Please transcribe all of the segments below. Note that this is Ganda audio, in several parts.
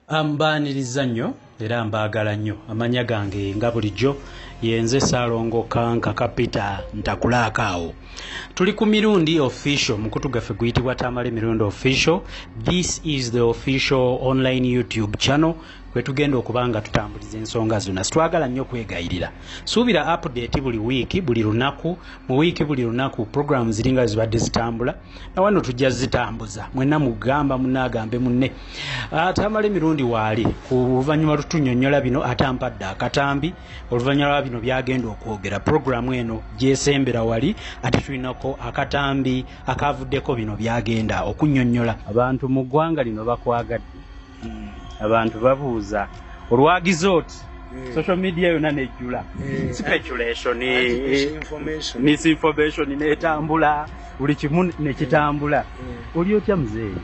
Ambaniriza nnyo era mbaagala nnyo. Amanya gange nga bulijjo yenze Saalongo Kanka Kapita Ntakulaakaawo. Tuli ku Mirundi official, mukutu gaffe guyitibwa Tamale Mirundi official. This is the official online YouTube channel kwe tugenda okubanga tutambuliza ensonga zonna. Twagala nnyo kwegayirira. Suubira update buli wiiki, buli lunaku, mu wiiki buli lunaku program ziringa zibadde zitambula. Na wano tujja zitambuza. Mwenna mugamba munnagambe munne. Tamale Mirundi waali ku luvannyuma lutunnyonnyola bino atampadde akatambi. Oluvannyuma bino byagenda okwogera program eno gyesembera wali ate tulinako akatambi akavuddeko bino byagenda okunnyonnyola. Abantu mu ggwanga lino bakwagadde. Abantu babuuza olwagiza oti social media yonna nejjula speculation misinformation netambula buli kimu nekitambula. Oli otya muzeeyi?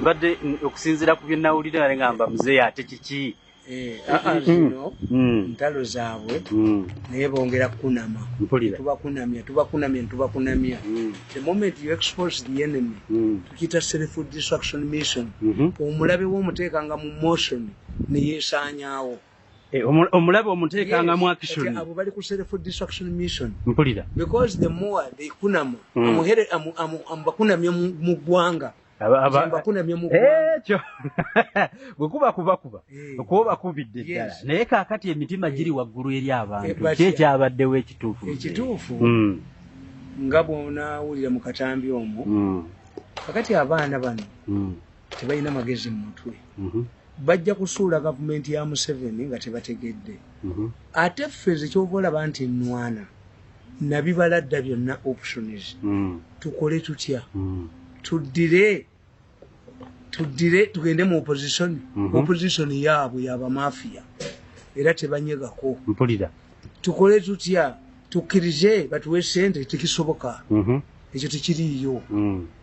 Mbadde okusinziira ku bye nawulira nale ngamba muzeeyi ate kiki? Zino ntalo zaabwe naye bongera kunama. Tubakunamya. The moment you expose the enemy, tukita self destruction mission. Omulabe w'omuteekanga mu motion ne yeesaanyaawo. Omulabe omuteekanga mu action. Abo bali ku self destruction mission. Mpulira. Because the more they kunama, ambakunamya mu ggwanga. Bwekuba okuba kubidde ddala naye kaakati emitima giri waggulu eri abantu kyekyabaddewo ekituufu nga bw'onaawulira mu katambi omwo kakati abaana bano tebalina magezi mu mutwe bajja kusuula gavumenti ya Museveni nga tebategedde ate ffe kyoba olaba nti nnwana nabibaladda byonna options tukole tutya tuddire tugende mu opposition yaabwe yaba mafia era tebanyegako. Mpulira tukole tutya tukkirize batuwe sente tekisoboka ekyo tekiriiyo.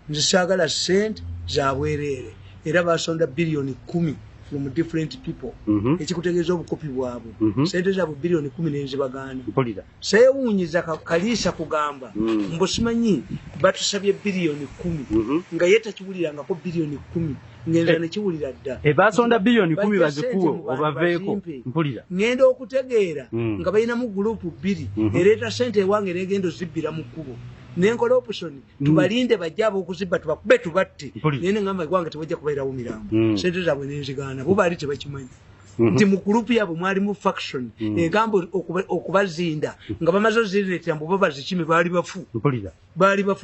Nze saagala sente za bwereere era basonda billioni 10 from different people ekikutegeeza obukopi bwabwe sente zaabwe billioni 10 nenzibagaana. Seewuunyiza kaliisa kugamba mbosimanyi batusabye billioni 10 nga ye takiwulirangako billioni 10 ngenza nekiwulira dda basonda billioni 10 bazikuwe obaveeko. Mpulira ngenda okutegeera nga balinamu gurupu 2 ereeta sente ewange negenda ozibbira mu kkubo nenkola option tubalinde bajjabo okuzibba tubakube tubatte nene ngamba ewange tebajja kubairawo mirambo sente zaabwe nenzigaana bo baali tebakimanyi nti mu gurupu yabwe mwali mu faction engamba okubazinda nga bamaze ozireetera mbu bo bazikime baali bafu.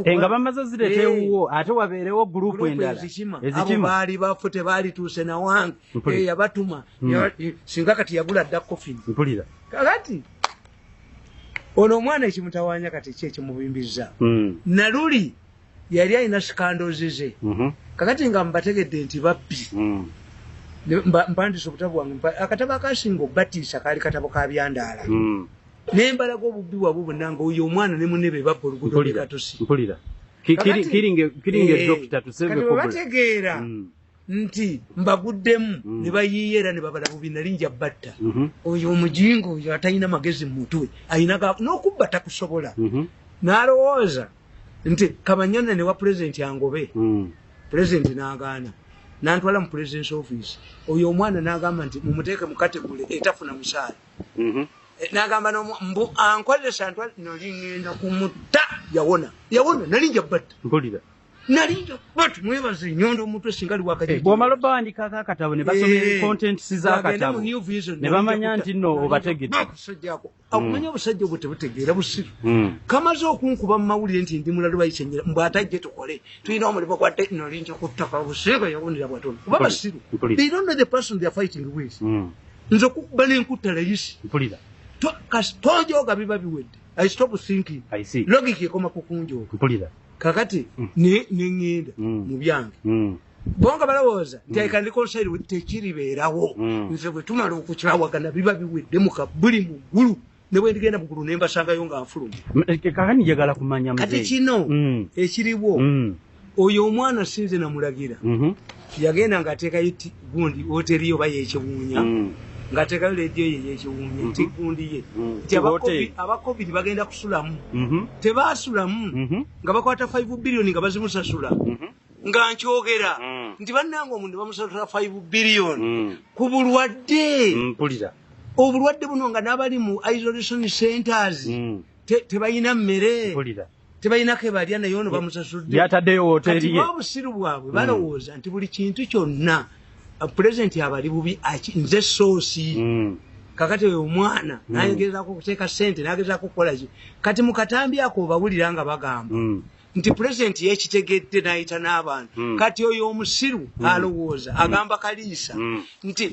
Nga bamaze ozireeta ewuwo ate wabeerewo gurupu endala abo baali bafu tebaali tuuse na wange yabatuma singa kati yagula dda kofini. Kakati ono omwana ekimutawaanya kati kyekimubimbiza naluli yali alina sikandozi ze kakati nga mbategedde nti babbi mpandisa obutabu bwange akatabo akasinga obbatiisa kaali katabo ka byandaala nembalaga obubbi bwabwe bwonna nga oyo omwana ne munne be babba oluguudo lwekatosi. Kati webategeera nti mbaguddemu ne bayiiya era ne babala bubi nali nja batta oyo omujingo oyo atalina magezi mu mutwe ayina n'okubba takusobola n'alowooza nti kabanyana ne wa pulezidenti angobe pulezidenti n'agaana nantwala mu president's office oyo omwana n'agamba nti mumuteeke mu kategule etafuna musaala n'agamba mbu ankozesa ntwala nolingenda kumutta yawona nali nja batta nalinja batu mwebaze nyondo omutwe singali wakajja bw'omala bawandiikako akatabo ne basomera contents z'akatabo ne bamanya nti nno obategedde akumanya obusajja obwo tebutegeera busiru kamaze okunkuba mu mawulire nti ndi mulalo bayisenyera mbw atajje tukole tulina omulimu gwa tekinolinja ku ttaka buseega yawundira bwatono kuba basiru they don't know the person they are fighting with nze okukuba n'enkutta layisi tonjooga biba biwedde I stop thinking logic ekoma kukunjooga kakati nengenda mu byange bonga balowooza nti aikandikonseri tekiribeerawo nze bwe tumala okukyawagana biba biwedde mukabuli mu ggulu ne bwe ndigenda mu ggulu ne mbasangayo nga nfuluma. Kakani njagala kumanya kati kino ekiriwo oyo omwana sinze namulagira yagenda ng'ateekayo gundi woteriyo oba yekiwuunya ng'ateekayo leediyo ye yekiwuunya ti gundi ye nti abakovidi bagenda kusulamu tebaasulamu nga bakwata 5 billioni nga bazimusasula nga nkyogera nti bannange omuntu bamusasula 5 billion ku bulwadde obulwadde buno nga n'abali mu isolation centers tebalina mmere tebalina kebalya naye ono bamusasudde yataddeyo wooteri ye obusiru bwabwe balowooza nti buli kintu kyonna pulezidenti abali bubi nze soosi kakati oyo omwana nayegezaako okuteeka ssente nagezaako okukola ki kati mu katambi ako obawulira nga bagamba nti pulezidenti yekitegedde n'ayita n'abantu kati oyo omusiru alowooza agamba Kaliisa nti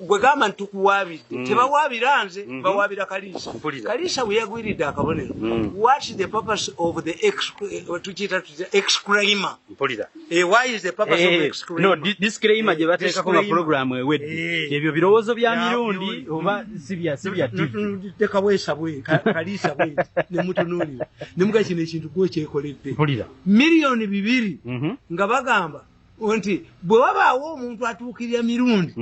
bwe gamba nti tukuwaabidde tebawaabira nze bawaabira Kaliisa bwe yagwiridde akabonero what is the purpose of the exclaimer why is the purpose of exclaimer no disclaimer gye bateekako nga programu ewedde ebyo birowoozo bya mirundi oba sibya teka bwesa bwe Kaliisa bwe nemutunuulira nemuga kino ekintu gwekyekoledde miliyoni 2 nga bagamba nti bwe wabaawo omuntu atuukirira mirundi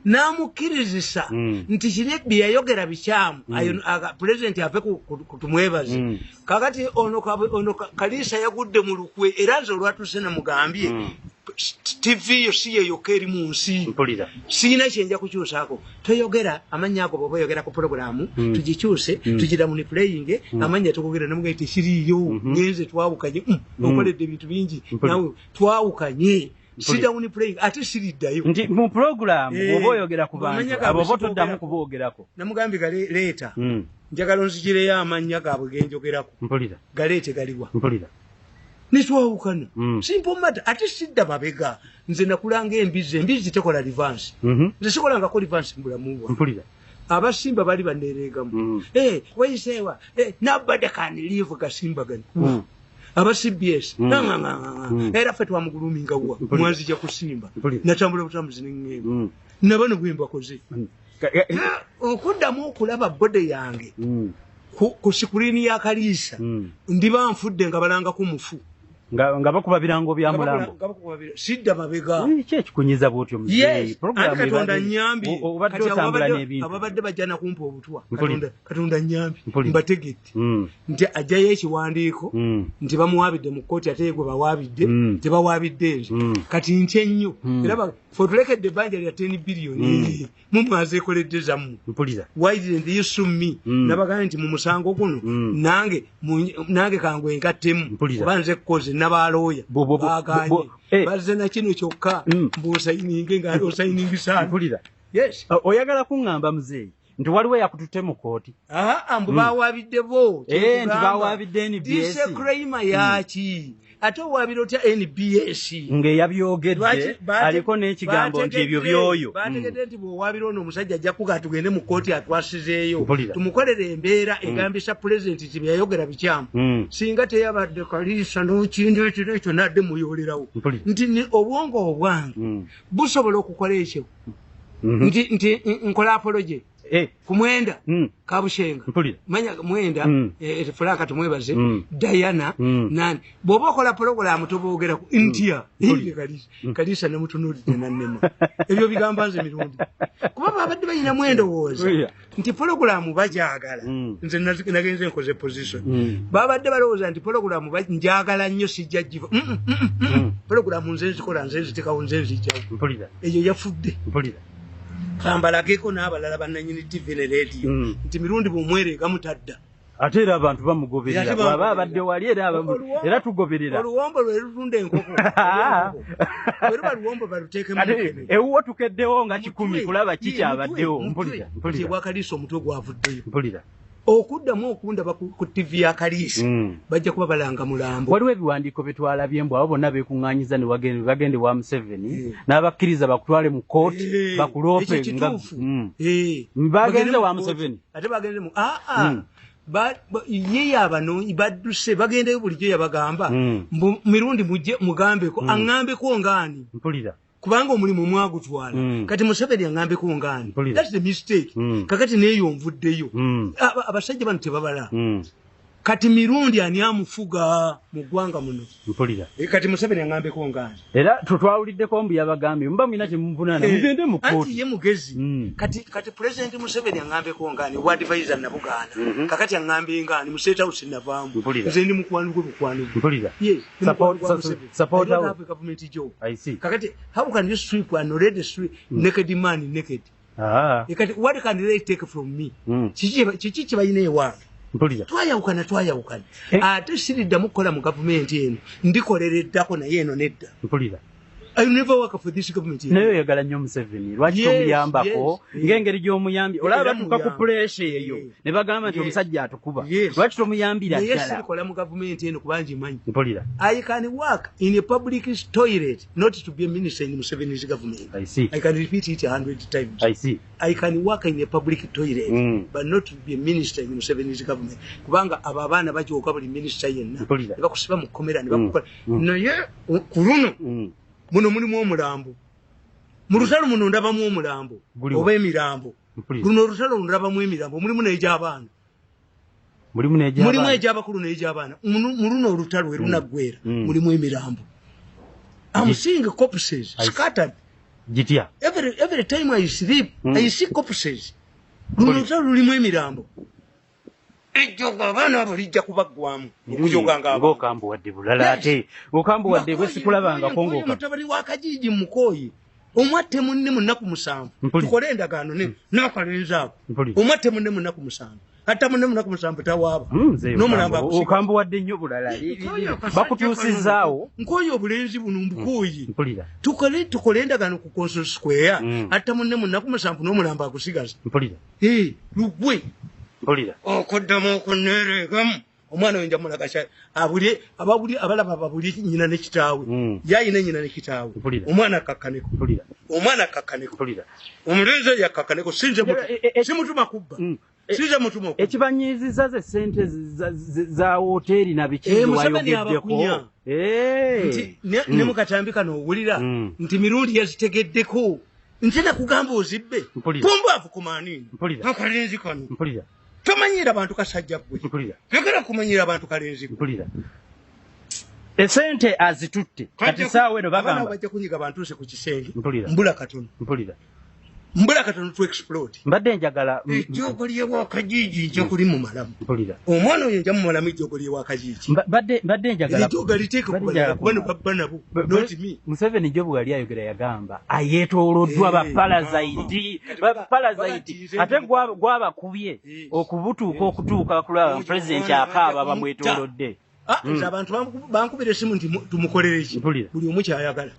n'amukkirizisa nti kirebbi yayogera bikyamu pulezidenti ave kutumwebaze kakati ono Kaliisa yagudde mu lukwe era nze olwatuuse namugambye TV yo si yeyokka eri mu nsi siina kyenja kukyusaako toyogera amannya ago bw'oba oyogera ku puroguramu tugikyuse tugira mu playing amannya tukugera nemugaye tekiriiyo ngenze twawukanye okoledde ebintu bingi nawe twawukanye sidawuni playing ate siriddayo nti mu programu oba oyogera ku bantu abo bo toddamu kuboogerako namugambye galeeta njagala onzigireyo amannya gaabwe genjogerako galeete galiwa nitwawukana simple matter ate sidda mabega nze nakulanga embizi tekola reverse nze sikolangako reverse mbulamu bwa abasimba bali banereegamu wayiseewa nabadde kaniliivu kasimbagani aba CBS era ffe twamuguluminga wa mwanzija kusimba natambula butambuzi n'engendo nabano bwe mbakoze okuddamu okulaba bode yange ku sikuriini ya Kaliisa ndiba nfudde nga balanga ku mufu nga bakuba birango bya mulambo sidda mabega ekikunyiza bwotyo muzeeyi programu Katonda nyambi obadde otambula n'ebintu ababadde bajjana kumpa obutwa Katonda nyambi mbategedde nti ajjayo ekiwandiiko nti bamuwaabidde mu kkooti ate gwe bawaabidde tebawaabidde nze kati ntya ennyo era fotulekedde ebbanja lya 10 biliyoni mumwazeekoledde zammwe why didn't you sue me nabagambye nti mu musango guno nange kangwe ngattemu kuba nze kkoze n'abalooya baganye bazze na kino kyokka mbuosayininge nga osayiningisa yes oyagala kuŋŋamba muzeeyi nti waliwo yakututte mu kooti mbu bawaabidde bo nti bawaabidde NBS disclaimer yaki ate owaabira otya NBS ng'eyabyogedde aliko n'ekigambo nti ebyo byoyo bategedde nti bw'owaabira ono omusajja ajja kuga tugende mu kkooti atwasizeeyo tumukolere embeera egambisa pulezidenti nti byayogera bikyamu singa teyabadde Kaliisa n'okindu ekiro ekyo nadde muyoolerawo nti obwongo obwange busobola okukola ekyo nti nkola apology kumwenda kabushenga manya mwenda fulaka tumwebaze Diana nani bwoba okola programu toboogera ku India Kaliisa namutunuulidde nannema ebyo bigamba nze mirundi kuba babadde balina mwendo wooza nti programu bajagala nze nagenze nkoze position babadde balowooza nti programu njagala nnyo sijja giva programu nze nzikola nze nzitekawo nze nzijjawo eyo yafudde kambalageko n'abalala bannanyini TV ne radio nti mirundi bw'omwerega mutadda ate era abantu bamugoberera bw'aba abadde wali era tugoberera oluwombo lwe lutunda enkoko weruba luwombo baluteekemu ewuwo tukeddewo nga 10 kulaba kikyabaddewo mpulira bwa Kaliisa omutwe gwavuddeyo okuddamu okundaba ku TV ya Kaliisa bajja kuba balanga mulambo waliwo ebiwandiiko bye twalabye mbu abo bonna beekuŋŋaanyiza ne bagende wa Museveni n'abakkiriza bakutwale mu kooti bakuloope bagenze wa Museveni ate bagenze mu ye abanoonyi badduse bagendeyo bulijjo yabagamba mirundi mujje mugambeko aŋŋambeko ngaani kubanga omulimu mwagutwala kati Museveni aŋŋambeko ngaani that's the mistake kakati neeyo nvuddeyo abasajja bano tebabala kati mirundi ani amufuga mu ggwanga muno mpulira kati Museveni angambeko ngani era twawuliddeko mbu yabagambye mba mwina kyemuvunana mugende mu kkooti anti ye mugezi kati President Museveni angambeko ngani wa advisor nabugaana kakati angambye ngani mu State House navaamu nze ndi mukwano gwe bukwano mpulira yes support our government job I see kakati how can you sweep an already naked man naked kati what can they take from me chichi chibayina ewange mpulira twayawukana ate siriddamu kukola mu gavumenti eno ndikolereddako naye eno nedda mpulira I never work for this government. Nayo yagala nnyo Museveni lwaki tomuyambako ng'engeri gy'omuyambye olaba tuka ku pressure eyo ne bagamba nti omusajja atukuba lwaki tomuyambira ddala yes sirikola mu gavumenti eno kubanga manyi mpulira I can work in a public toilet not to be a minister in Museveni's government. I see. I can repeat it 100 times. I see. I can work in a public toilet but not to be a minister in Museveni's government kubanga abo abaana bajooka buli minister yenna ne bakusiba mu komera ne bakukola naye ku luno muno mulimu omulambo mu lutalo muno ndabamu omulambo oba emirambo luno olutalo ndabamu emirambo mulimu n'egy'abaana mulimu egy'abakulu n'egy'abaana mu luno olutalo erunaggwera mulimu emirambo I'm seeing corpses scattered gitya every time I sleep I see corpses luno olutalo lulimu emirambo ejjoga abaana abo lijja kubaggwamu okujoganga ng'okambu wadde bulala ate okambu wadde bwe sikulabangako ng'oka mutabali wa Kajiji Mukoyi omwatte munne mu nnaku 7 tukole endagaano n'akalenzi ako omwatte munne mu nnaku 7 ate munne mu nnaku 7 tawaaba n'omulamba okambu wadde nnyo bulala bakutuusizaawo Nkoyi obulenzi buno Mukoyi tukole endagaano ku Council Square ate munne mu nnaku 7 n'omulamba akusigaza lugwe mpulira okuddamu okunereegamu omwana oyo njamula kasha abalaba babuli nyina ne kitaawe yayina nyina ne kitaawe omwana akakkaneko omulenzi yakakkaneko simutuma kubba sinze mutuma ekibanyiiziza ze ssente za woteeri na biki wayogeddeko ne mukatambi kano owulira nti mirundi yazitegeddeko nti nakugamba ozibbe pumbaavu kumaanini akalenzi kano tomanyira abantu kasajja gwe tegera kumanyira abantu kalenzi mpulira esente azitutte kati saawe no bagamba bajja kunyiga abantu se ku kisenge mpulira mbula katono to explode mbadde njagala ejjogolye wa Kajiji njogoli mu malamu mpulira omwana oyo njamu malamu ejjogolye wa Kajiji mbadde njagala ejjogali teeka kubana babana bu not me Museveni jobu ali ayogera yagamba ayetooloddwa baparazayiti ate gwabakubye okutuuka kulaba president akaaba bamwetoolodde abantu bankubira esimu nti tumukolere ki buli omu kyayagala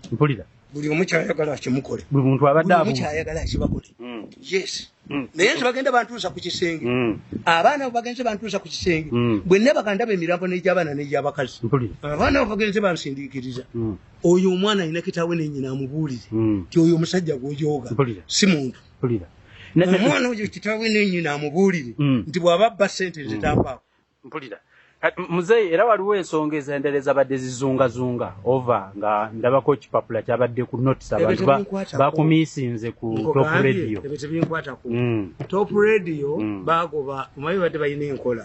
buli omu kyayagala kimukole buli muntu abadde abu kyayagala kibakole yes naye nti bagenda bantuusa ku kisenge abaana bagenze bantuusa ku kisenge bwenna baganda b'emirambo n'egy'abaana n'egy'abakazi abaana bagenze bansindiikiriza oyo omwana alina kitaawe n'ennyina amubuulire nti oyo omusajja gw'ojooga si muntu omwana oyo kitaawe n'ennyina amubuulire nti bw'aba abba ssente zitampaako muzeeyi era waliwo ensonga ezendereza badde zizungazunga ova nga ndabako ekipapula kyabadde ku notice abantu bakumiisinze ku top radio top radio bagoba omayi badde balina enkola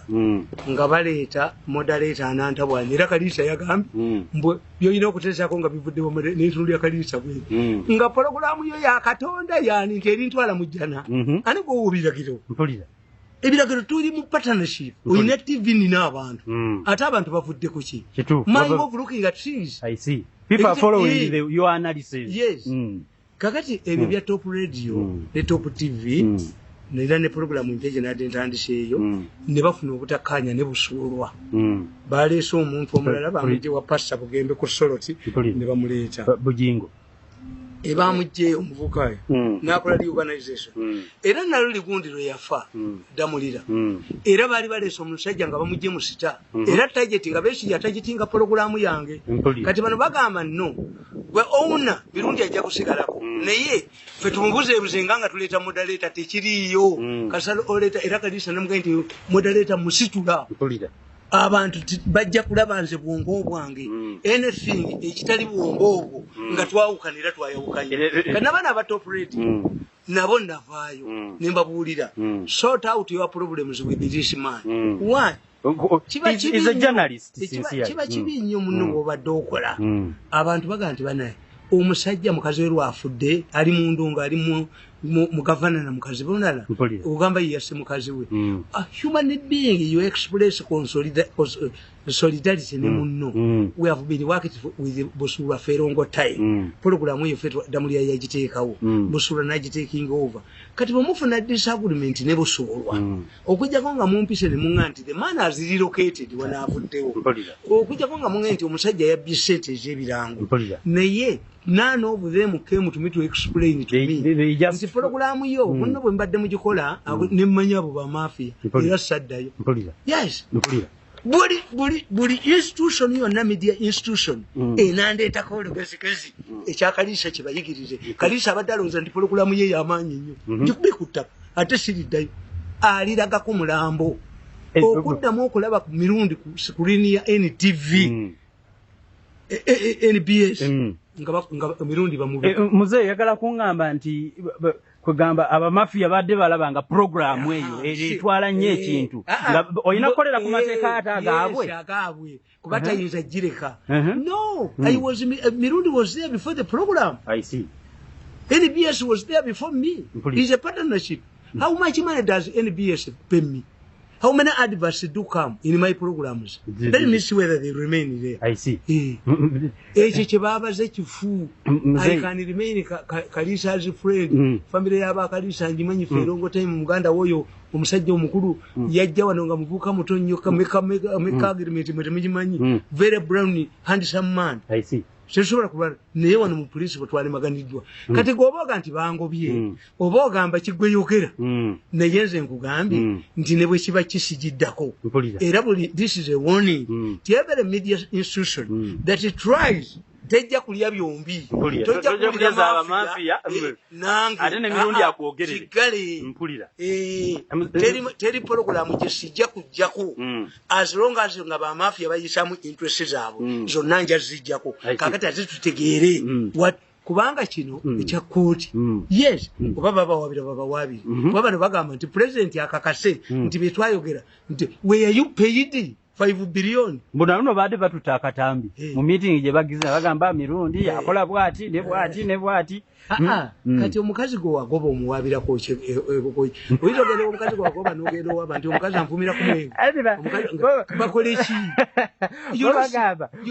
nga baleeta moderator anantabwanya era Kaliisa yagambye mbwe byolina okuteesako nga bivuddewo n'entundu ya Kaliisa bwe nga pologulaamu yo ya Katonda yani nti erintwala mu jjana ani gw'owubiragiro mpulira ebiragiro tuli mu partnership oyina TV nina abantu ate abantu bavudde ku ki mind of looking at trees I see people are following your analysis yes kakati ebyo bya top radio ne top TV nera ne program inteje na dentandise eyo ne bafuna obutakanya ne busuulwa baleese omuntu omulala bamuje wa pasta bugembe ku Soroti ne bamuleeta bujingo ebamujje omuvuka nakola reorganization era nalo ligundiro yafa damulira era bali baleese omusajja nga bamujje mu sita era target nga beshi ya target nga program yange kati bano bagamba no gwe owner birundi ajja kusigalako naye fe tumubuze ebuzenganga tuleeta moderator tekiriyo kasalo oleta era Kaliisa namugaye nti moderator musitula abantu bajja kulaba nze bwongo bwange anything ekitali bwongo obwo nga twawukanira twayawukanye kana bana aba top radio nabo navaayo nembabuulira sort out your problems with this man why He's a journalist. Kiba kibi nnyo muno bw'obadde okola. Abantu baga nti banaye omusajja mukazi we lwafudde ali mu ndongo ali mu gavana na mukazi bonala ogamba yase mukazi we. A human being you express solidarity ne munno. We have been working with Busura Ferongo time. Program we fetu damulia yagiteekawo. Busura nagitaking over. Kati bamufuna disagreement ne busolwa. Okujja konga mumpise ne munganti the man has relocated wana avuddewo. Okujja konga munganti omusajja yabbisete ezebirango. Naye none of them came to me to explain to me. Nti program yo bonna bwe mbadde mugikola ne mmanya abo ba mafia era saddayo. Yes. Buli institution yonna media institution enandeetako olugezigezi ekyakalisa kibayigirize kalisa abadde alowooza nti program ye y'amaanyi nnyo njikubikuttako ate siriddayo aliragako mulambo okuddamu okulaba ku mirundi ku screen ya NTV NBS nga mirundi bamubi muzeeyi yagala kuŋŋamba nti kugamba abamafia badde balabanga programu eyo etwala nnyo ekintu nga olina kukolera ku mateeka agaabwe kuba tayinza gireka. No, mirundi was there before the program. I see. NBS was there before me. It's a partnership. How much money does NBS pay me? How many adverts do come in my programs? Let me see whether they remain there. I see. Chebaba zechifu. I can remain Kalisa's friend. Family yaba Kalisa njimanyi Ferongo time Muganda woyo omusajja omukulu yajja wano nga muvuka mutonyo meka agreement mwetemanyi very brown handsome man. I see. Sesobola kuba naye wano mu police bwatwali maganiddwa kati goboga nti bangobye oba ogamba kigweyokera naye nze nkugambye nti ne bwe kiba kisigiddako era buli this is a warning to every media institution that it tries tejja kulya byombi tojja kulya abamafia nange ate ne mirundi akwogerere kigale mpulira teri program jesijja kujjako as long as nga bamafia bayisamu interest zaabwe zonna nja zijjako kakati ate tutegeere kubanga kino ekya kooti yes oba baba wabiri kuba bano bagamba nti president akakase nti bye twayogera nti were you paid 5 billion. Mbona baade batuta akatambi mu meeting gye bagiza bagamba mirundi akola bwati ne bwati. Kati omukazi go wagoba omuwabira ko oyizogera omukazi go wagoba n'ogenda owaba nti omukazi anfumira ku mwengo bakole ki you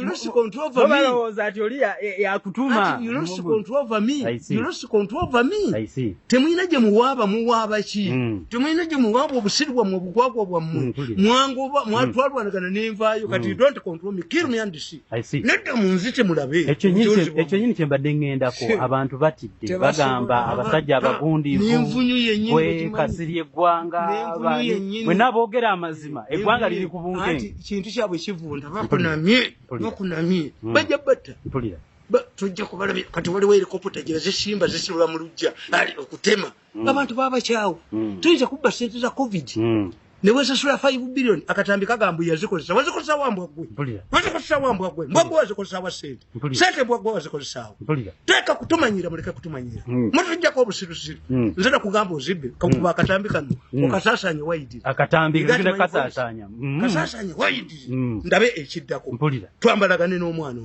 lost control over me. Balowooza ati oli yakutuma you lost control over me. You lost control over me. I see. Temuyina gye muwaaba ki temuyina gye muwaaba obusirwa mu bugwagwa bwammwe mwangoba mwatwalwanagana n'envaayo kati you don't control me kill me and see. Nedda munzite mulabe ekyo nyini kyembadde ŋŋendako abantu bati bagamba abasajja abagundi bwe kasiri eggwanga bwe naboogera amazima eggwanga liri ku bunkenke kintu kyabwe kivunda bakunamye bajja batta tujja kubalabye kati waliwo helikopita gye zisimba zisibula mu lujja okutema abantu babakyawo tuyinza kubba sente za covid newesasula 5 billion akatambi kagambu yazikozesa wazikozesa wambwa gwe mbwagwe wazikozesa wa sente mbwagwe wazikozesa teka kutumanyira muleke kutumanyira mutujjako obusirusiru nze nakugamba ozibbe kakuba akatambi kano okasasanye waidiri akatambi genda kasasanya waidiri ndabe ekiddako twambalagane n'omwana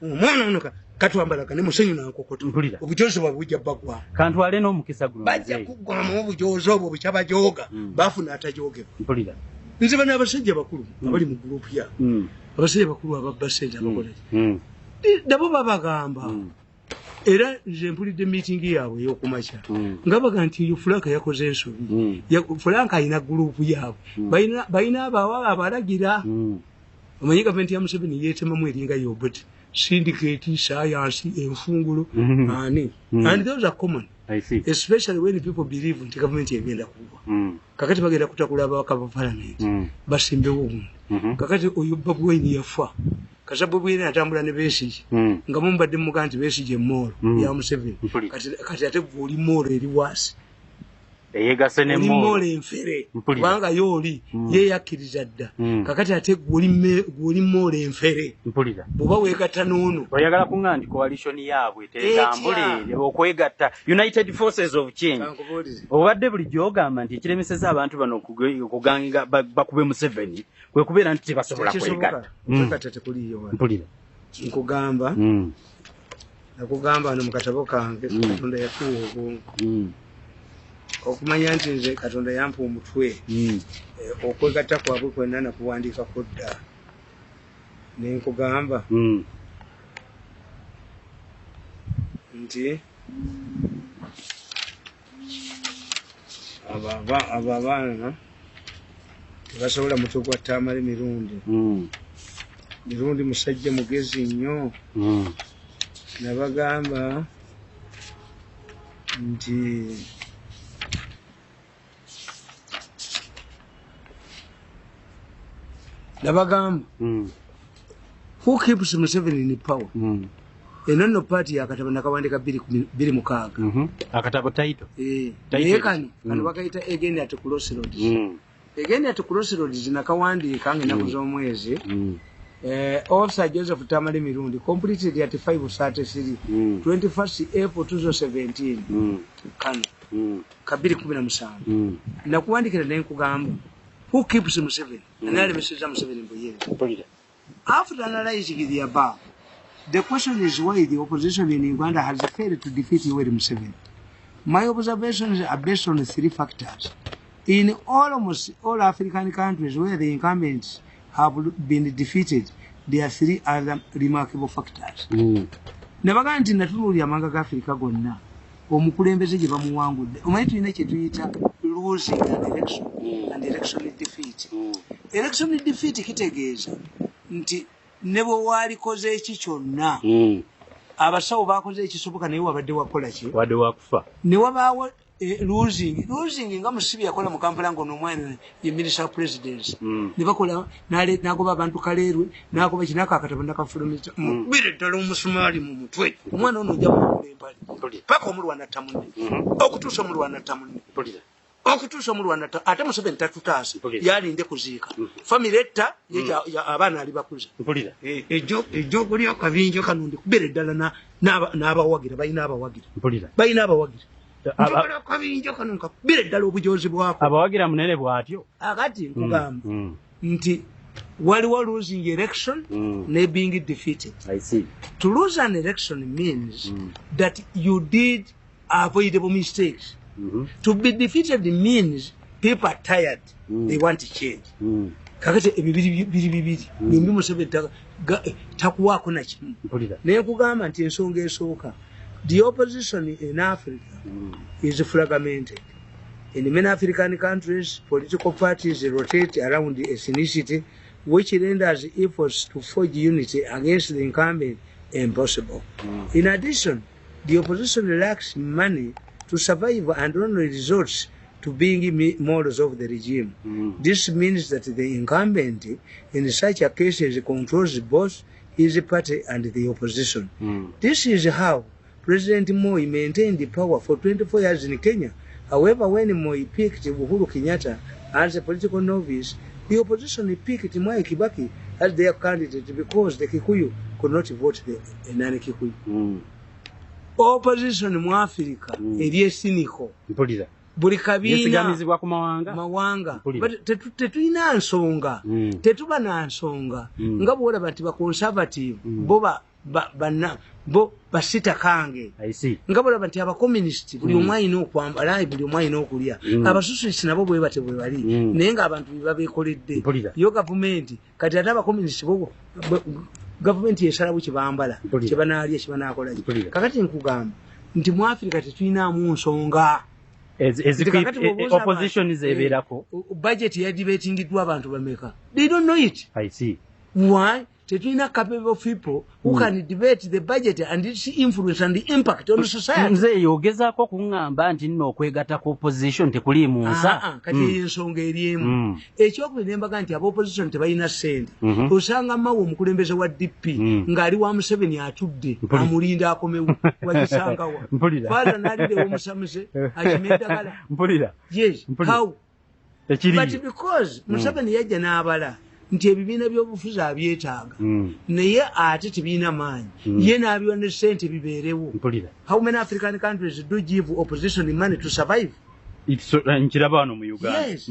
omwana ono katwambalagane musenyu nankokoto obujozi bwabwe bujja bagwa kantwale n'omukisa guno bajja kuggwamu obujozi obwo bukyabajooga bafuna atajoogera nze bano abasajja bakulu abali mu gurupu ya abasajja bakulu ababasente abakola nabo babagamba era nze mpulidde meeting yaabwe ey'okumakya nga baga nti eyo Franka yakoze ensobi Franka alina gurupu yaabwe balina abawala abalagira omanyi gavumenti ya Museveni yeetemamu eringa yoboti syndicate science enfungulo ani and those are common. I see. Especially when people believe in the government egenda kuwa kakati bagenda kutakula abawaka ba parliament basimbewo omuntu kakati oyo Bobi Wine yafa kasa Bobi Wine atambula ne Besigye nga mumbadde muganti Besigye moro ya Museveni kati ate guli moro eri wasi eyegase ne mole enfere kubanga yoli ye yakiriza dda kakati ate guli mole enfere mpulira bwoba weegatta n'ono oyagala kuŋŋamba nti coalition yaabwe tetambule okwegatta United Forces of Change obadde bulijjo ogamba nti ekiremeseza abantu bano okuganga bakube Museveni kwe kubeera nti tebasobola kwegatta tekuliyo mpulira nkugamba nakugamba no mu katabo kange Katonda yafuwa obwongo okumanya nti nze Katonda yampa omutwe okwegatta kwabwe kwenna nakuwandiikako dda nenkugamba nti abo abaana tebasobola mutwe gwa Tamale mirundi musajja mugezi nnyo nabagamba nti who keeps Museveni in power enono party yakataba nakawandika 2 akatabo taito kano bakaita again at crossroads nakawandika ngenaku z'omwezi Officer Joseph Tamale Mirundi completed at 5:33 21st April 2017 kano kabiri 17 nakuwandikira nenkugamba who keeps Museveni analemeseza Museveni mboyere after analyzing the above the question is why the opposition in Uganda has failed to defeat Yoweri Museveni. My observations are based on 3 factors. In almost all African countries where the incumbents have been defeated, there are 3 other remarkable factors. Nebaga nti natululi amanga ga Africa gonna omukulembeze gye bamuwangudde omanyi tulina kye tuyita losing an election and election defeat. Election defeat kitegeeza nti nebo walikoze eki kyonna abasawo bakoze ekisoboka naye wabadde wakola ki wadde wakufa ne wabaawo losing nga musibi yakola mu Kampala ngono omwana ye minister presidents ne bakola nagoba abantu kaleerwe nagoba kinaka akatabo nakafulumita bire ddala omusumaali mu mutwe omwana ono ojja kukulembali paka omulwana tamunne okutuusa omulwana tamunne okutuusa omulwana ate Museveni tatutaasa yalinde kuziika family etta abaana ali bakuza ejjo guli akabinjo kanundi kubere ddala n'abawagira balina abawagira akabinjo kanundi kubere ddala obujozi bwako abawagira munene bw'atyo akati nkugamba nti waliwo losing election ne being defeated. I see. To lose an election means that you did avoidable mistakes. To be defeated means people are tired. They want to change. Kakati bibiri nimbi Museveni takuwako na kimu naye kugamba nti ensonga esooka the opposition in Africa is fragmented. In many African countries, political parties rotate around the ethnicity, which renders efforts to forge unity against the incumbent impossible. In addition, the opposition lacks money to survive and only resorts to being models of the regime. This means that the incumbent in such a cases controls both his party and the opposition. This is how President Moi maintained the power for 24 years in Kenya. However, when Moi picked Uhuru Kenyatta as a political novice, the opposition picked Mwai Kibaki as their candidate because the Kikuyu could not vote the Nani Kikuyu. Opposition mu Africa eri cynical. Buli kabiina mawanga tetulina nsonga tetuba na nsonga nga bw'olaba nti ba conservative bo basita kange nga bw'olaba nti aba communist buli omu alina okwambala buli omu alina okulya abasusuisi nabo bwe bate bwe bali naye ng'abantu bye babeekoledde yo gavumenti kati ate aba communist bo gavumenti yesalawo kye bambala kye banaalya kye banaakola kakati nkugamba nti mu Africa tetulinamu nsonga opposition is ebeerako budget ya debatingiddwa abantu bameka they don't know it. I see. Why? tetulina capable people who can debate the budget and its influence and the impact on society. Nze yogezaako kuŋŋamba nti nno okwegatta ku opposition tekuli mu nsa. Kati ensonga eriemu. Ekyokubiri ne mbaga nti ab'opposition tebalina ssente. Osanga Mao omukulembeze wa DP ng'ali wa Museveni atudde amulinda akomewo wagisangawa. Faaza n'alidde omusamuse akimya eddagala. Yes. How? But because Museveni yajja n'abala nti ebibiina by'obufuzi abyetaaga naye ate tebiina maanyi ye n'abiwa ne ssente bibeerewo. How many African countries do give opposition money to survive? Nkiraba wano mu Uganda. Yes.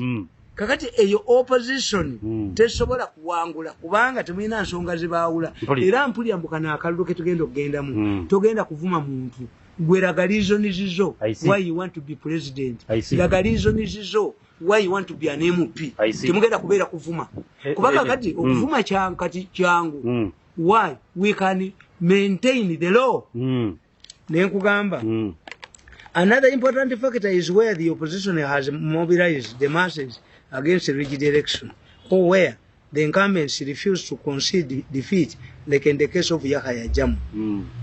Kakati eyo opposition tesobola kuwangula kubanga temulina nsonga zibaawula. Era mpulya mbuka n'akalulu ke tugenda okugendamu togenda kuvuma muntu gwe laga reason zizo why you want to be president. Laga reason zizo why you want to be an MP. Temugenda kubeera kuvuma kubanga kati okuvuma kyangu why we can maintain the law. Nenkugamba another important factor is where the opposition has mobilized the masses against a rigid election or where the incumbents refuse to concede defeat, like in the case of Yahya Jammeh.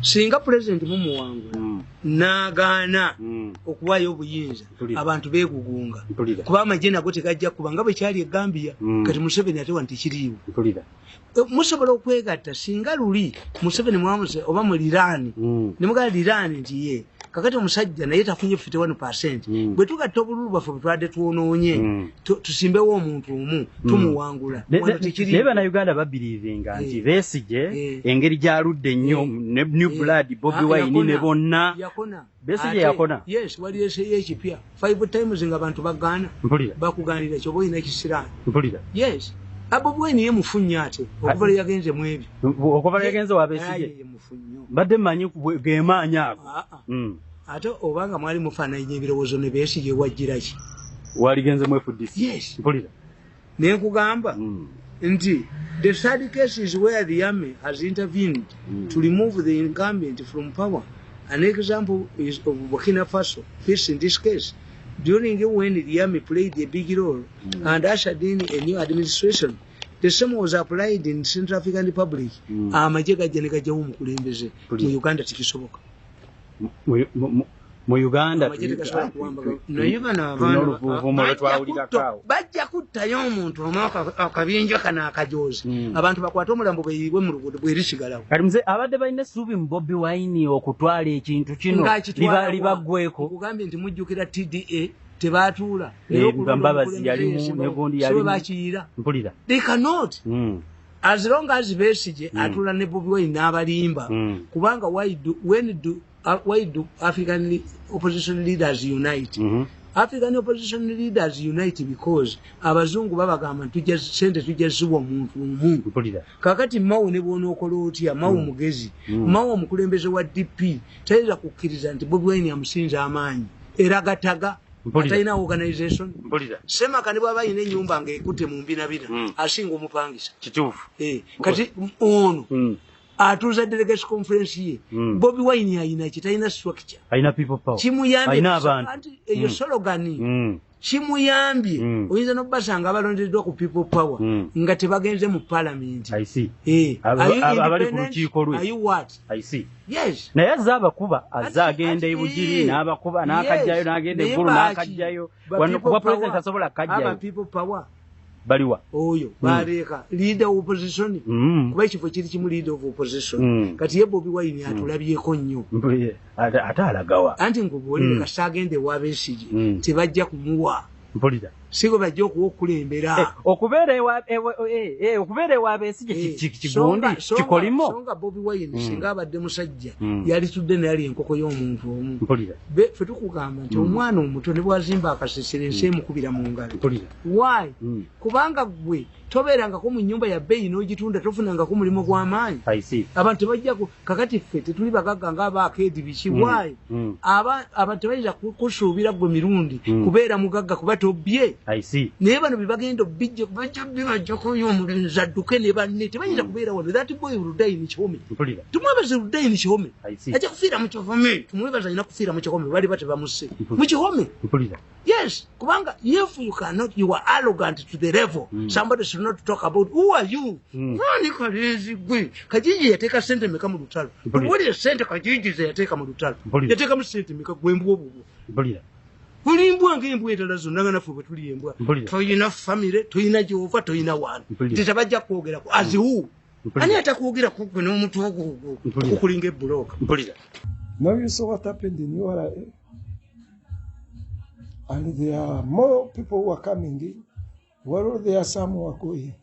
Singa president mumuwangula n'agaana okuwaayo obuyinza abantu beegugunga kuba amagye nago tegajja kuba nga bwe kyali e Gambia kati Museveni ate wanti kiriiwo. Musobola okwegatta singa luli Museveni mwamuse oba muliraani ne mugala liraani nti ye kakati omusajja naye tafunye 51%. Bwe tugatta obululu bwaffe bwe twadde twonoonye tusimbewo omuntu omu tumuwangula. Naye bannayuganda babiriivinga nti Besigye engeri gy'aludde ennyo ne New Blood Bobi Wine ne bonna Besigye yakona. Yes, wali eseeyo ekipya 5 times nga abantu bagaana bakugaanira kyoba olina ekisiraani. Yes. Bobi Wine ye mufunnya ate okuva lwe yagenze mu ebyo. Okuva lwe yagenze wa Besigye mbadde mmanyi geemaanyi ago. Ate obanga mwali mufaananya ebirowoozo ne Besigye wajjira ki? Waligenze mu FDC. Yes. Nenkugamba nti the third case is where the army has intervened to remove the incumbent from power. An example is of Burkina Faso. This in this case, during when the army played a big role and ushered in a new administration, the same was applied in Central African Republic. Amagye gajja ne gajjawo omukulembeze mu Uganda tikisoboka. Mu Uganda bajja kuttayo omuntu akabinja kana akajoozi abantu bakwata omulambo bwe mu luguudo bwerisigalawo. Kati muze abadde balina essuubi mu Bobi Wine okutwala ekintu kino libaggweko. Kugambye nti mujjukira TDA tebaatuula Mbabazi yalimu ne gundi yalimu bakiyira. Mpulira They cannot. As long as Besigye atuula ne Bobi Wine n'abalimba kubanga why do African opposition leaders unite? African opposition leaders unite because abazungu babagamba tujja sente tujja ziwa omuntu omu. Kakati Mao ne bw'onookola otya Mao mugezi Mao omukulembeze wa DP tayinza kukkiriza nti Bobi Wine amusinza amaanyi era gataga atalina organization. Semaka ne bw'aba alina ennyumba ng'ekutte mu mbinabina asinga omupangisa kituufu. Kati ono atuuza delegation conference ye Bobi Wine ayina kitalina structure, ayina people power, kimuyambye anti eyo slogani kimuyambye oyinza n'obbasanga abalondeddwa ku people power nga tebagenze mu parliament. I see. Abali ku lukiiko lwe. Are you what? I see. Yes. Naye azaabakuba agenda ebugiri n'abakuba n'akajjayo n'agenda eggulu n'akajjayo wano kuba president asobola akajjayo. Aba people power baliwa oyo baleka leader of opposition kuba ekifo kiri kimu leader of opposition kati ye Bobi Wine atulabyeko nnyo ate alagawa anti nkubuulire kasagende wa Besigye tebajja kumuwa mpulira siko bajja okukulembera okubeera ewa Besigye kigundi kikolimo songa Bobi Wine singa abadde musajja yali tudde ne yali enkoko y'omuntu omu mpulira ffe tukugamba nti omwana omuto ne bwazimba akasesere nsi emukubira mu ngalo why kubanga gwe tobeerangako mu nnyumba ya bbeeyi n'ogitunda tofunangako mulimu gw'amaanyi abantu tebajjako kakati ffe tetuli bagagga ng'abaakeedi biki why abantu tebayinza kusuubira gwe mirundi kubeera mugagga kuba tobbye I see. Naye bano bye bagenda bibajjakoyo omulenzi adduke ne banne tebayinza kubeera wano. That boy will die in Kihome. Tumwebaze will die in Kihome. Ajja kufiira mu Kihome. Tumwebaze alina kufiira mu Kihome. Bali batebamusse mu Kihome. Yes, kubanga if you are arrogant to the level, somebody should not talk about who are you. Nani kalenzi gwe. Kajiji yateeka sente meka mu lutalo. Wali sente kajiji ze yateeka mu lutalo. Yateeka mu sente meka gwembwo obwo. Kulimbwa ngembwa endala zonna nga naffe bwe tuli embwa. Toyina family, toyina Jehova, toyina wano. Tetabajja kwogerako. As who? Ani atakwogera kugwe n'omuntu ogwo okukulinga ebbulooka. Now you saw what happened in URA. And there are more people who are coming in, while there are some who are going.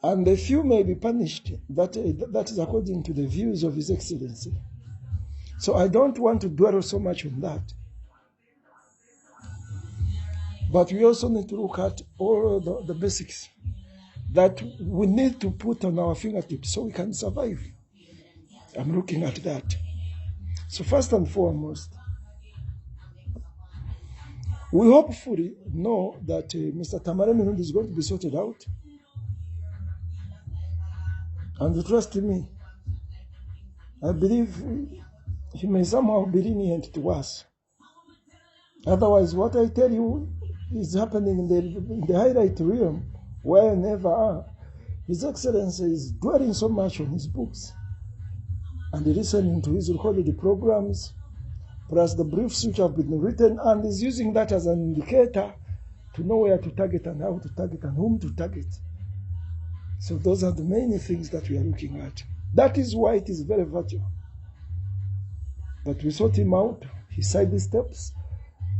And a few may be punished. That is according to the views of His Excellency. So I don't want to dwell so much on that. But we also need to look at all the basics that we need to put on our fingertips so we can survive. I'm looking at that. So first and foremost, we hopefully know that Mr. Tamale Mirundi is going to be sorted out. And trust me, I believe he may somehow be lenient to us. Otherwise, what I tell you is happening in the highlight realm, where I never are. His Excellency is dwelling so much on his books and listening to his recorded programs, plus the briefs which have been written, and is using that as an indicator to know where to target and how to target and whom to target. So those are the main things that we are looking at. That is why it is very vital that we sort him out, his side steps,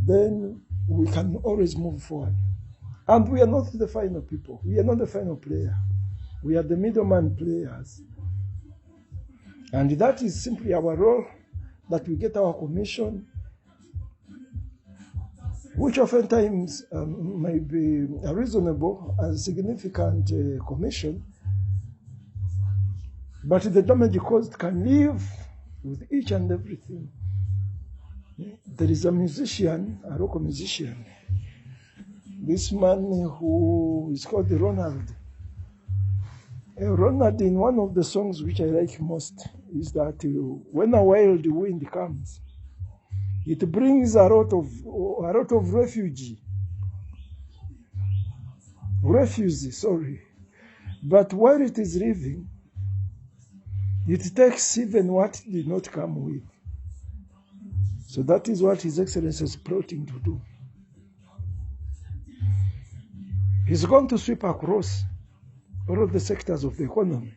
then we can always move forward. And we are not the final people. We are not the final player. We are the middleman players. And that is simply our role, that we get our commission, which oftentimes may be a reasonable and significant commission, but the damage caused can live with each and everything. There is a musician, a local musician, this man who is called Ronald. Ronald, in one of the songs which I like most, is that when a wild wind comes, it brings a lot of refugees. But while it is leaving, it takes even what did not come with. So that is what His Excellency is plotting to do. He's going to sweep across all of the sectors of the economy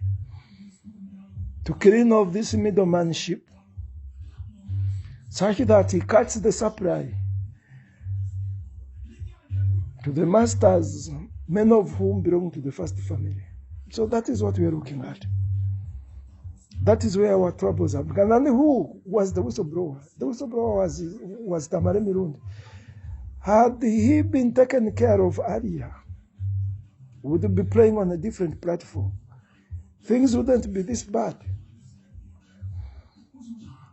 to clean off this middlemanship, such that he cuts the supply to the masters, many of whom belong to the first family. So that is what we are looking at. That is where our troubles are. And who was the whistleblower? The whistleblower was Tamale Mirundi. Had he been taken care of earlier, we would be playing on a different platform. Things wouldn't be this bad.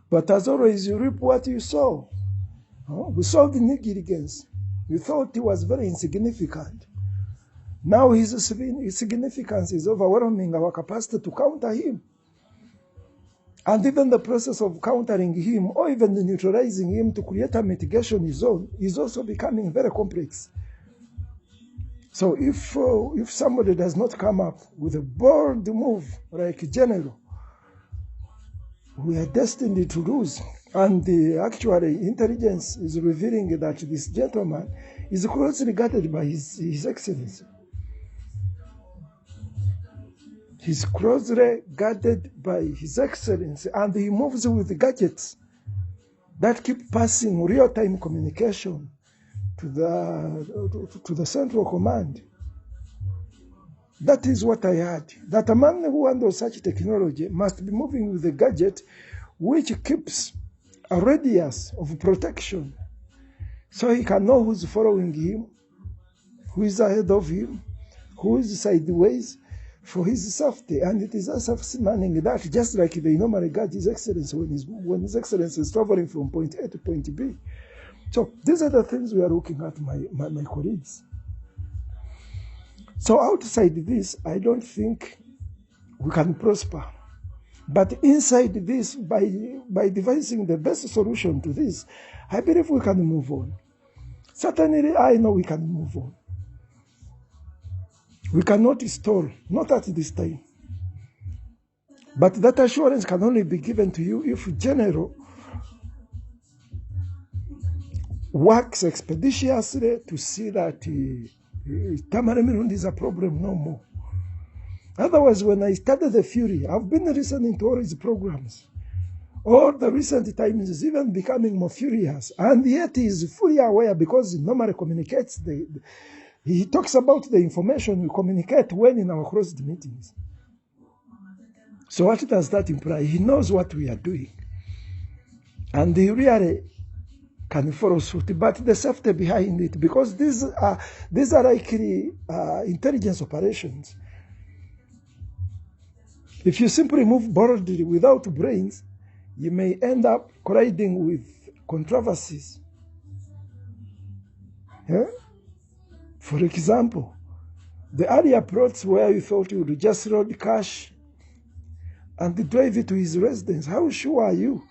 But as always, you reap what you sow. We saw the negligence. We thought he was very insignificant. Now his significance is overwhelming our capacity to counter him. And even the process of countering him, or even neutralizing him to create a mitigation zone, is also becoming very complex. So if somebody does not come up with a bold move like General, we are destined to lose. And actually, intelligence is revealing that this gentleman is closely guarded by His Excellency. He's closely guarded by His Excellency, and he moves with gadgets that keep passing real-time communication to the central command. That is what I heard. That a man who handles such technology must be moving with a gadget which keeps a radius of protection, so he can know who's following him, who is ahead of him, who is sideways, for his safety. And it is a safety manning that, just like they normally guard His Excellency when His Excellency is traveling from point A to point B. So these are the things we are looking at, my colleagues. So outside this, I don't think we can prosper. But inside this, by devising the best solution to this, I believe we can move on. Certainly, I know we can move on. We cannot stall, not at this time. But that assurance can only be given to you if General works expeditiously to see that Tamale Mirundi is a problem no more. Otherwise, when I started the Fury, I've been listening to all his programs. All the recent times is even becoming more furious. And yet he is fully aware because he normally communicates. He talks about the information we communicate when in our closed meetings. So what does that imply? He knows what we are doing. And he really can follow suit. But the safety behind it, because these are likely intelligence operations. If you simply move boldly without brains, you may end up colliding with controversies. Yeah? For example, the earlier plots where you thought you would just load cash and drive it to his residence, how sure are you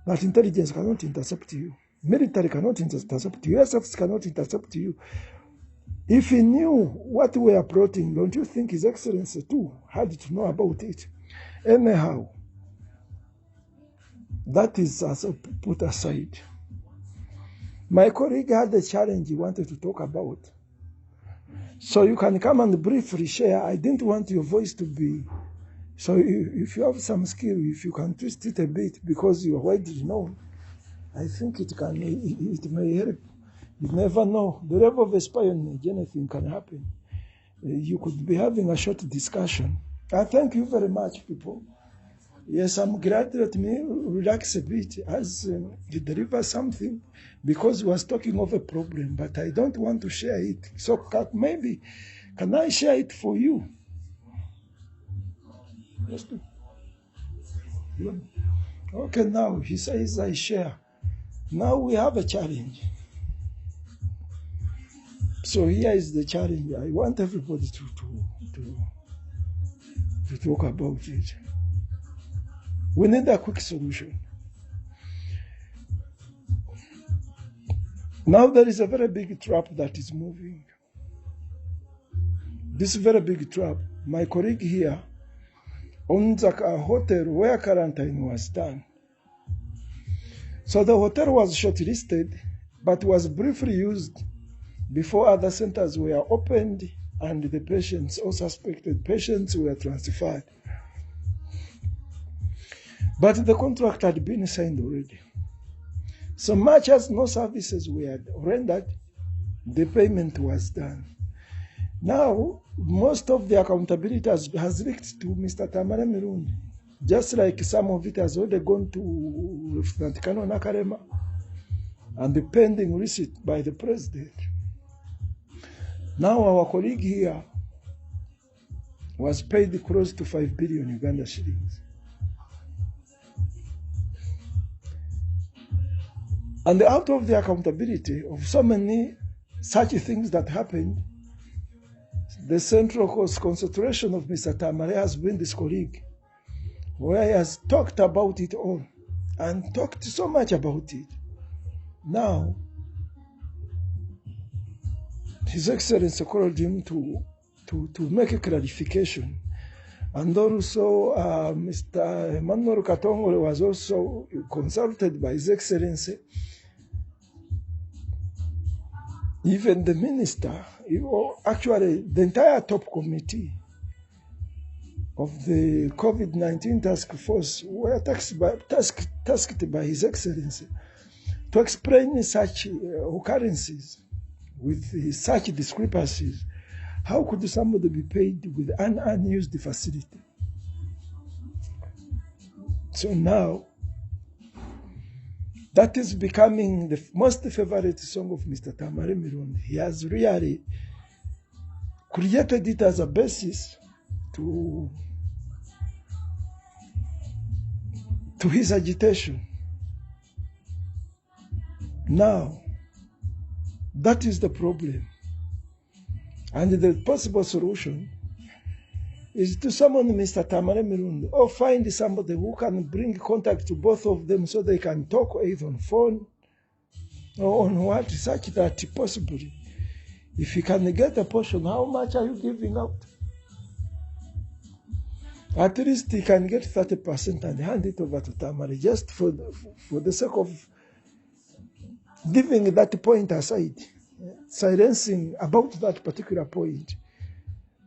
that intelligence cannot intercept you? Military cannot intercept you. SFs cannot intercept you. If he knew what we are plotting, don't you think His Excellency too had to know about it? Anyhow, that is as put aside. My colleague had a challenge he wanted to talk about. So you can come and briefly share. I didn't want your voice to be... So if you have some skill, if you can twist it a bit because you are widely known, I think it may help. You never know. The level of espionage, anything can happen. You could be having a short discussion. I thank you very much, people. Yes, I'm glad. Let me relax a bit as you deliver something because he was talking of a problem, but I don't want to share it. So maybe, can I share it for you? Yes. Okay, now he says I share. Now we have a challenge. So here is the challenge. I want everybody to talk about it. We need a quick solution. Now there is a very big trap that is moving. This very big trap. My colleague here owns a hotel where quarantine was done. So the hotel was shortlisted, but was briefly used before other centers were opened and the patients or suspected patients were transferred. But the contract had been signed already. So much as no services were rendered, the payment was done. Now, most of the accountability has leaked to Mr. Tamale Mirundi, just like some of it has already gone to Lieutenant Colonel Nakarema and the pending receipt by the president. Now our colleague here was paid close to 5 billion Uganda shillings. And out of the accountability of so many such things that happened, the central concentration of Mr. Tamale has been this colleague, where he has talked about it all and talked so much about it. Now, His Excellency called him to make a clarification. And also, Mr. Emmanuel Katongole was also consulted by His Excellency. Even the minister, actually the entire top committee of the COVID-19 task force were tasked by His Excellency to explain such occurrences with such discrepancies. How could somebody be paid with an unused facility? So now, that is becoming the most favorite song of Mr. Tamale Mirundi. He has really created it as a basis to his agitation. Now, That is the problem. And the possible solution is to summon Mr. Tamale Mirundi or find somebody who can bring contact to both of them so they can talk either on phone or on what, such that possibly, if you can get a portion, how much are you giving out? At least you can get 30% and hand it over to Tamale just for the sake of leaving that point aside, silencing about that particular point,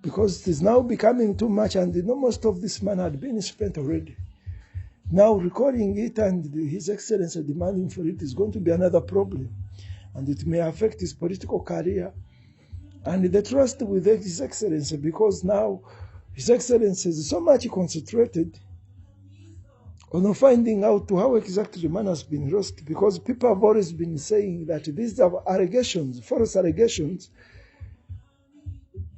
because it is now becoming too much and most of this money had been spent already. Now recalling it and His Excellency demanding for it is going to be another problem, and it may affect his political career and the trust with His Excellency, because now His Excellency is so much concentrated on finding out how exactly man has been lost, because people have always been saying that these are allegations, false allegations,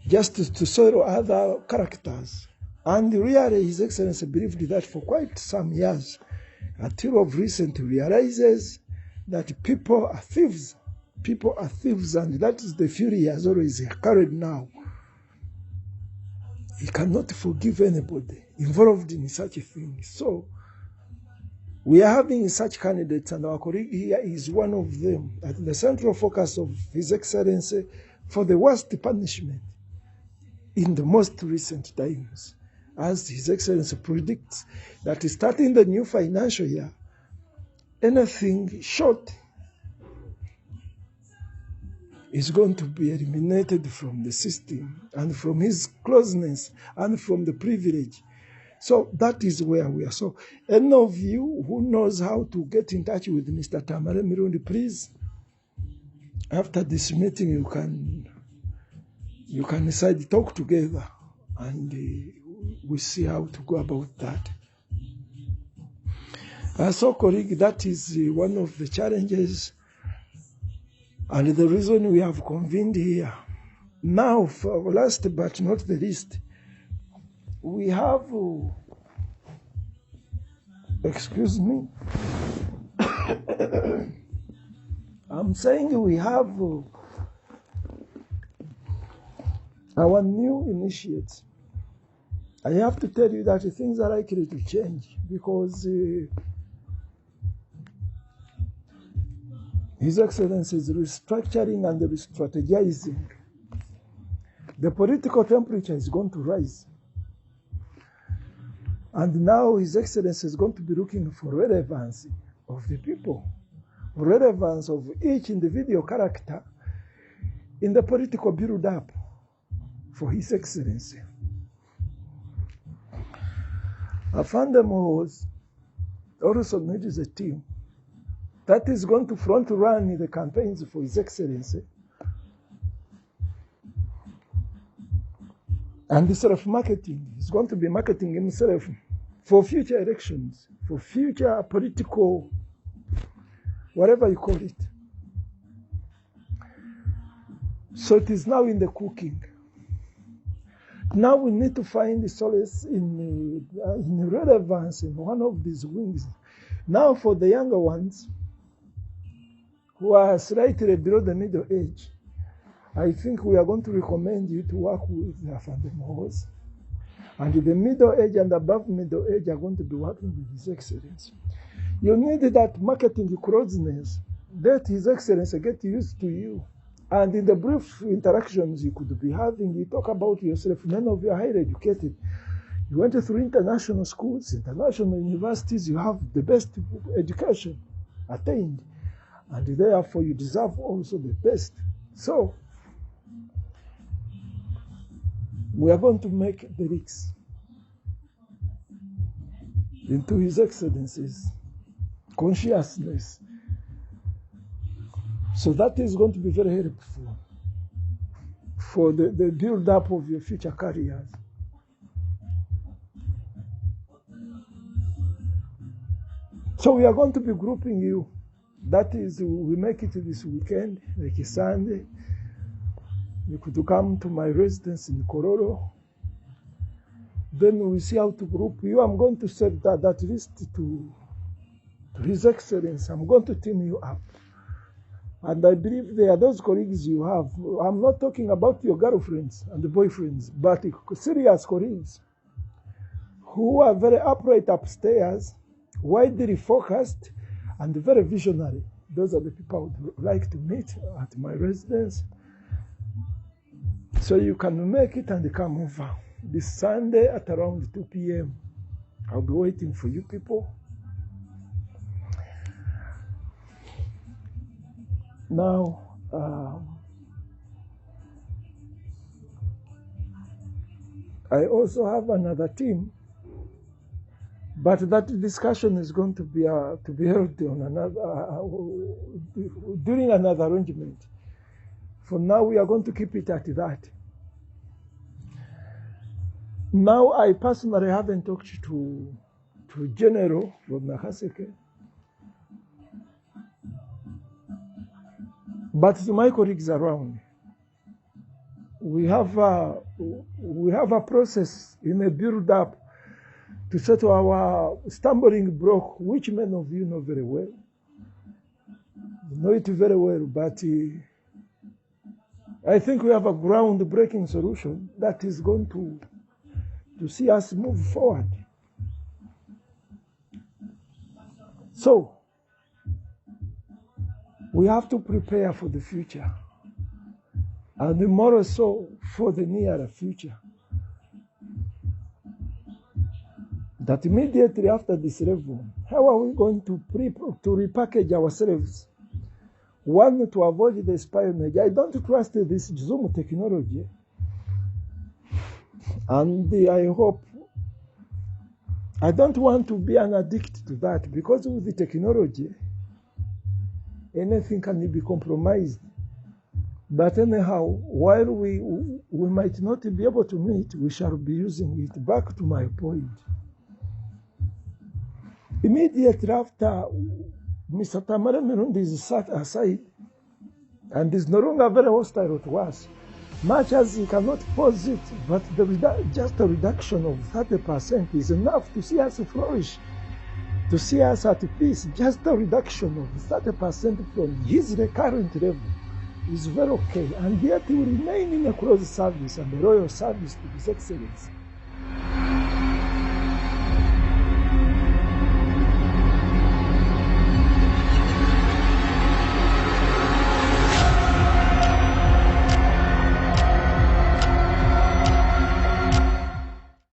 just to soil other characters. And really, His Excellency believed that for quite some years, until of recent realizes that people are thieves. People are thieves, and that is the fury he has always carried now. He cannot forgive anybody involved in such a thing. So, we are having such candidates, and our colleague here is one of them, at the central focus of His Excellency for the worst punishment in the most recent times, as His Excellency predicts that starting the new financial year, anything short is going to be eliminated from the system and from his closeness and from the privilege. So that is where we are. So any of you who knows how to get in touch with Mr. Tamale Mirundi, please, after this meeting, you can decide, talk together, and we see how to go about that. So, colleague, that is one of the challenges and the reason we have convened here. Now, for last but not the least, we have, excuse me, I'm saying we have our new initiates. I have to tell you that things are likely to change, because His Excellency is restructuring and re-strategizing. The political temperature is going to rise. And now His Excellency is going to be looking for relevance of the people, relevance of each individual character in the political build-up for His Excellency. Afandemo also needs a team that is going to front run the campaigns for His Excellency, and the self-marketing is going to be marketing himself for future elections, for future political, whatever you call it. So it is now in the cooking. Now we need to find solace in relevance in one of these wings. Now for the younger ones who are slightly below the middle age, I think we are going to recommend you to work with the Afandemos. And the middle age and above middle age are going to be working with His Excellency. You need that marketing closeness. Let His Excellency get used to you. And in the brief interactions you could be having, you talk about yourself. None of you are highly educated. You went through international schools, international universities. You have the best education attained. And therefore you deserve also the best. So, we are going to make the leaks into His Excellency's consciousness. So that is going to be very helpful for the build-up of your future careers. So we are going to be grouping you. That is, we make it this weekend, like a Sunday. You could come to my residence in Kororo. Then we see how to group you. I'm going to send that list to His Excellency. I'm going to team you up. And I believe there are those colleagues you have. I'm not talking about your girlfriends and boyfriends, but serious colleagues who are very upright upstairs, widely focused, and very visionary. Those are the people I would like to meet at my residence. So you can make it and come over this Sunday at around 2 p.m. I'll be waiting for you people. Now, I also have another team, but that discussion is going to be held on another during another arrangement. For now, we are going to keep it at that. Now, I personally haven't talked to General from Nakaseke, but to my colleagues around, we have a process in a build-up to settle our stumbling block, which many of you know very well. You know it very well, but I think we have a groundbreaking solution that is going to see us move forward. So, we have to prepare for the future, and more so for the nearer future. That immediately after this level, how are we going to repackage ourselves? One, to avoid the espionage. I don't trust this Zoom technology. And I hope, I don't want to be an addict to that, because with the technology, anything can be compromised. But anyhow, while we might not be able to meet, we shall be using it. Back to my point. Immediately after Mr. Tamale Mirundi is set aside and is no longer very hostile to us, much as he cannot pose it, but just a reduction of 30% is enough to see us flourish, to see us at peace. Just a reduction of 30% from his current level is very okay, and yet he will remain in a close service and a loyal service to His Excellency.